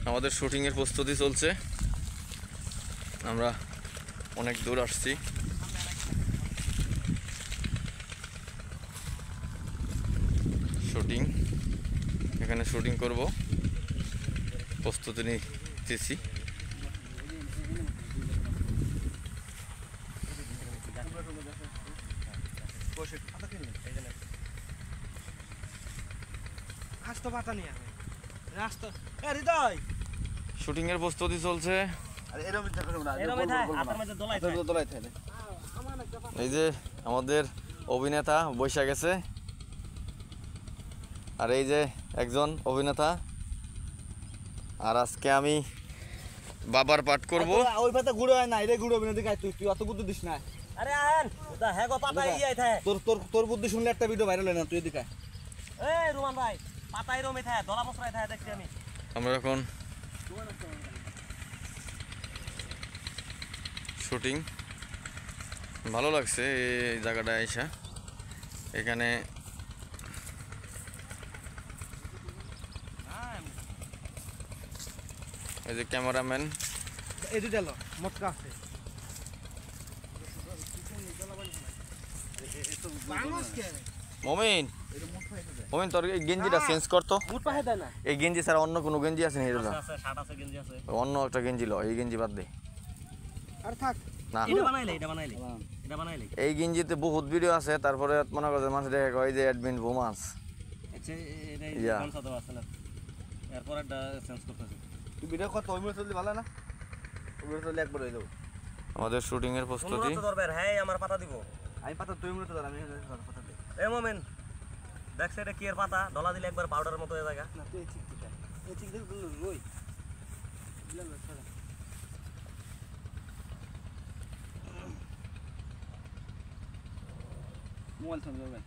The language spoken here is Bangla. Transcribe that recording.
আমাদের শুটিংয়ের প্রস্তুতি চলছে। আমরা অনেক দূর আসছি। শুটিং, এখানে শুটিং করব, প্রস্তুতি নিতেছি। শুটিং এর প্রস্তুতি চলছে। এই যে আমাদের অভিনেতা বৈশা গেছে, আর এই যে একজন অভিনেতা, আর আজকে আমি বাবার পাঠ করব। ওই পাতা গুড়ো হয় না, রে গুড়ো অভিনেতা গায়, তুই অত বুদ্ধি দিস না। আরে আহেন দা হ্যাঁ গো পাতা ইয়ে থাকে। তোর তোর তোর বুদ্ধি শুনলে একটা ভিডিও ভাইরাল হয় না, তুই এদিকে এই রুমান ভাই পাতাই রমে থাকে, দলা মশলাই থাকে দেখছি আমি। আমরা এখন শুটিং, ভালো লাগছে এই জায়গাটা আইসা। এখানে এই যে ক্যামেরাম্যান, এই দুইটা লো মটকা আছে। মমিন, মমিন তোর এই গেঞ্জিটা চেঞ্জ করতো। মুট পাহে দেয় না। এই গেঞ্জি ছাড়া অন্য কোনো গেঞ্জি আছে না? আছে শার্ট আছে, গেঞ্জি আছে। অন্য একটা গেঞ্জি লো, এই গেঞ্জি বাদ দে। আর থাক না, এটা বানাইলে এই গেঞ্জিতে বহুত ভিডিও আছে। তারপরে মনে করছে মানুষ দেখে কয় যে অ্যাডমিন বোমাস। আচ্ছা এটাই ইয়া। কোন সাদা আছে না, এরপর একটা চেঞ্জ করতেছি। তুই ভিডিও কত ওই মিনিট চললে ভালো না, ওই মিনিট চললে একবার হয়ে যাবো। আমাদের শুটিং এর প্রস্তুতি। তো ধরবে হ্যাঁ আমার পাতা দিব। আমি পাতা 2 মিনিট ধর, আমি পাতা দে। এ মোমেন দেখছ এটা কি এর পাতা, ডলা দিলে একবার পাউডারের মতো হয়ে যায়। না তুই ঠিক ঠিক এই ঠিক দেখ রই দিলাম না ছাড়া। মোবাইল থামবে ভাই।